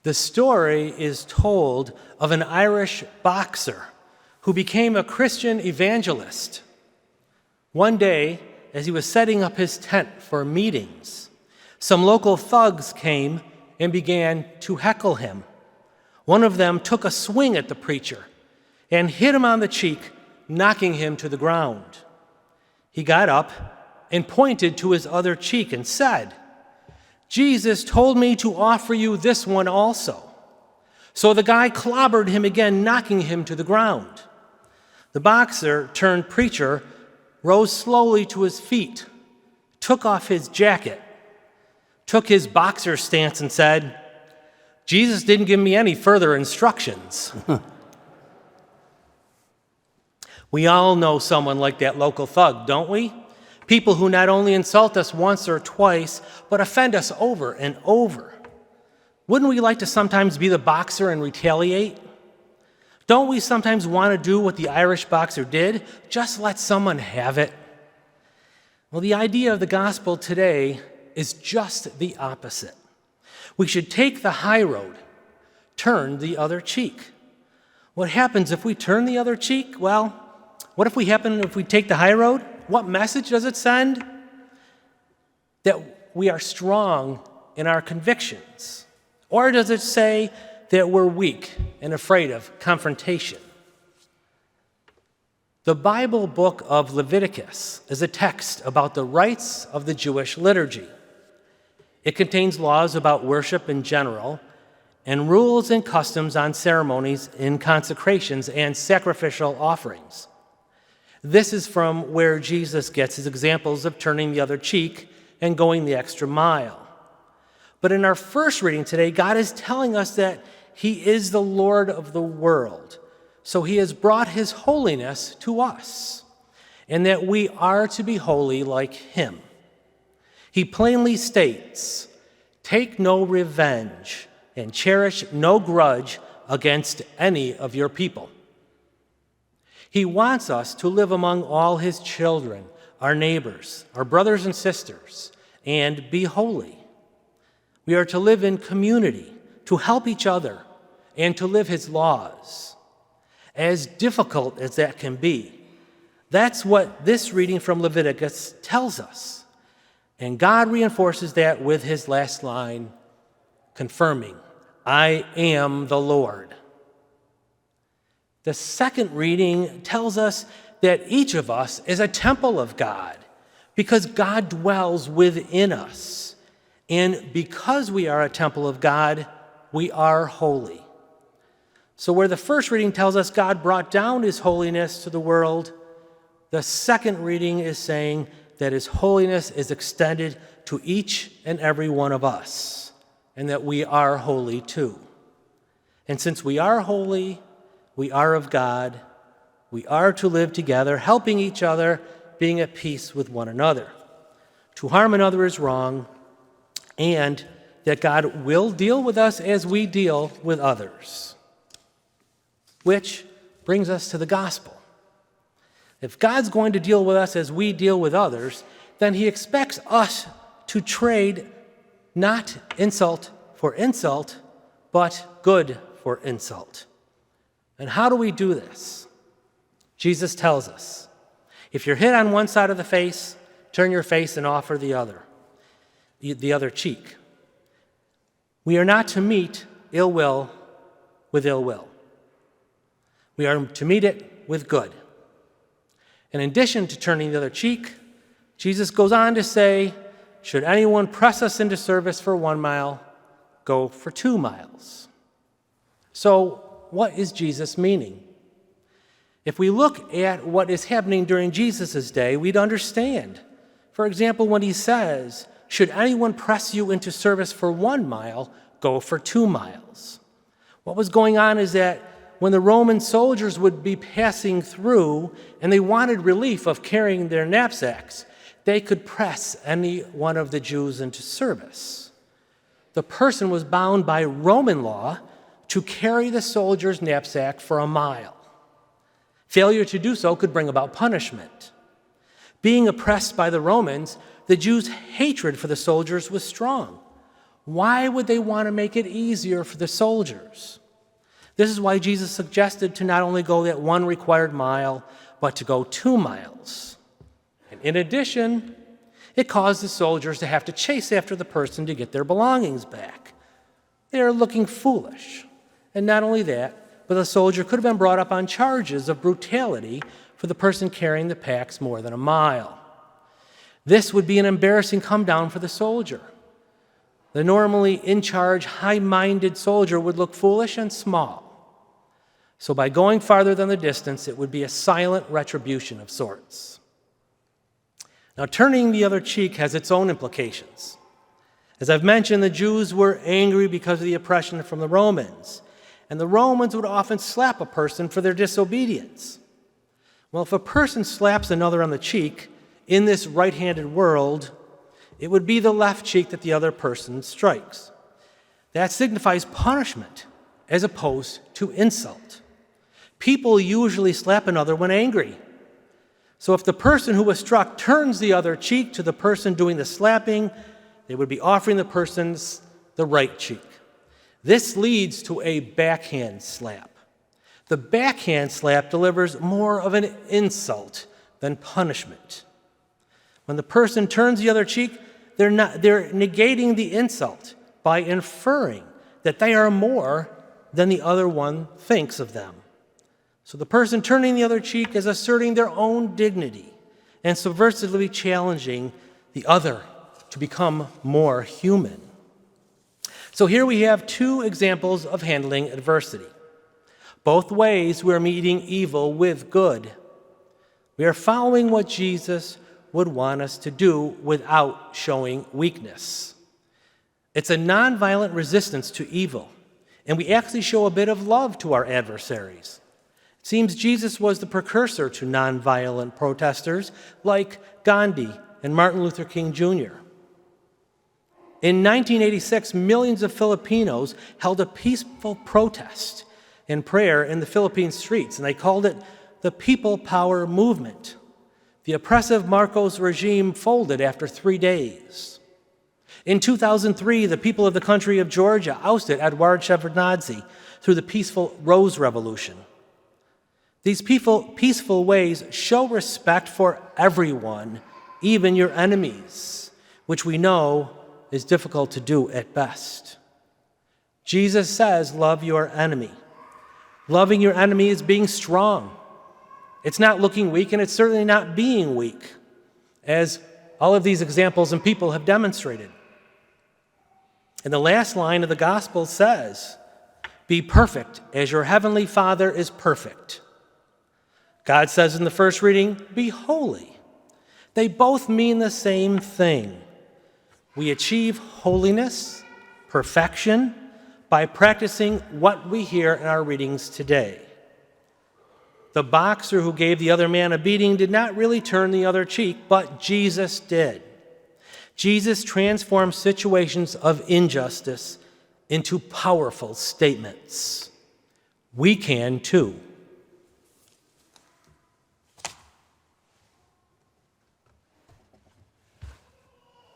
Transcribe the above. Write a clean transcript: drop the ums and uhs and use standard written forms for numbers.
The story is told of an Irish boxer who became a Christian evangelist. One day, as he was setting up his tent for meetings, some local thugs came and began to heckle him. One of them took a swing at the preacher and hit him on the cheek, knocking him to the ground. He got up and pointed to his other cheek and said, "Jesus told me to offer you this one also." So the guy clobbered him again, knocking him to the ground. The boxer turned preacher rose slowly to his feet, took off his jacket, took his boxer stance and said, "Jesus didn't give me any further instructions." We all know someone like that local thug, don't we? People who not only insult us once or twice, but offend us over and over. Wouldn't we like to sometimes be the boxer and retaliate? Don't we sometimes want to do what the Irish boxer did? Just let someone have it. Well, the idea of the gospel today is just the opposite. We should take the high road, turn the other cheek. What happens if we turn the other cheek? Well, what if we take the high road? What message does it send? That we are strong in our convictions. Or does it say that we're weak and afraid of confrontation? The Bible book of Leviticus is a text about the rites of the Jewish liturgy. It contains laws about worship in general and rules and customs on ceremonies in consecrations and sacrificial offerings. This is from where Jesus gets his examples of turning the other cheek and going the extra mile. But in our first reading today, God is telling us that he is the Lord of the world. So he has brought his holiness to us, and that we are to be holy like him. He plainly states, "Take no revenge and cherish no grudge against any of your people." He wants us to live among all his children, our neighbors, our brothers and sisters, and be holy. We are to live in community, to help each other, and to live his laws. As difficult as that can be, that's what this reading from Leviticus tells us. And God reinforces that with his last line, confirming, "I am the Lord." The second reading tells us that each of us is a temple of God because God dwells within us. And because we are a temple of God, we are holy. So where the first reading tells us God brought down his holiness to the world, the second reading is saying that his holiness is extended to each and every one of us, and that we are holy too. And since we are holy, we are of God, we are to live together, helping each other, being at peace with one another. To harm another is wrong, and that God will deal with us as we deal with others. Which brings us to the gospel. If God's going to deal with us as we deal with others, then he expects us to trade not insult for insult, but good for insult. And how do we do this? Jesus tells us, if you're hit on one side of the face, turn your face and offer the other cheek. We are not to meet ill will with ill will. We are to meet it with good. In addition to turning the other cheek, Jesus goes on to say, should anyone press us into service for 1 mile, go for 2 miles. So, what is Jesus meaning? If we look at what is happening during Jesus' day, we'd understand. For example, when he says, should anyone press you into service for 1 mile, go for 2 miles. What was going on is that when the Roman soldiers would be passing through and they wanted relief of carrying their knapsacks, they could press any one of the Jews into service. The person was bound by Roman law to carry the soldier's knapsack for 1 mile. Failure to do so could bring about punishment. Being oppressed by the Romans, the Jews' hatred for the soldiers was strong. Why would they want to make it easier for the soldiers? This is why Jesus suggested to not only go that one required mile, but to go 2 miles. And in addition, it caused the soldiers to have to chase after the person to get their belongings back. They are looking foolish. And not only that, but the soldier could have been brought up on charges of brutality for the person carrying the packs more than a mile. This would be an embarrassing come down for the soldier. The normally in-charge, high-minded soldier would look foolish and small. So by going farther than the distance, it would be a silent retribution of sorts. Now, turning the other cheek has its own implications. As I've mentioned, the Jews were angry because of the oppression from the Romans, and the Romans would often slap a person for their disobedience. Well, if a person slaps another on the cheek, in this right-handed world, it would be the left cheek that the other person strikes. That signifies punishment as opposed to insult. People usually slap another when angry. So if the person who was struck turns the other cheek to the person doing the slapping, they would be offering the person the right cheek. This leads to a backhand slap. The backhand slap delivers more of an insult than punishment. When the person turns the other cheek, they're negating the insult by inferring that they are more than the other one thinks of them. So the person turning the other cheek is asserting their own dignity and subversively challenging the other to become more human. So here we have 2 examples of handling adversity. Both ways we are meeting evil with good. We are following what Jesus would want us to do without showing weakness. It's a nonviolent resistance to evil, and we actually show a bit of love to our adversaries. It seems Jesus was the precursor to nonviolent protesters like Gandhi and Martin Luther King Jr. In 1986, millions of Filipinos held a peaceful protest and prayer in the Philippine streets, and they called it the People Power Movement. The oppressive Marcos regime folded after 3 days. In 2003, the people of the country of Georgia ousted Eduard Shevardnadze through the peaceful Rose Revolution. These peaceful ways show respect for everyone, even your enemies, which we know is difficult to do at best. Jesus says, love your enemy. Loving your enemy is being strong. It's not looking weak, and it's certainly not being weak, as all of these examples and people have demonstrated. And the last line of the gospel says, be perfect as your heavenly Father is perfect. God says in the first reading, be holy. They both mean the same thing. We achieve holiness, perfection, by practicing what we hear in our readings today. The boxer who gave the other man a beating did not really turn the other cheek, but Jesus did. Jesus transformed situations of injustice into powerful statements. We can too.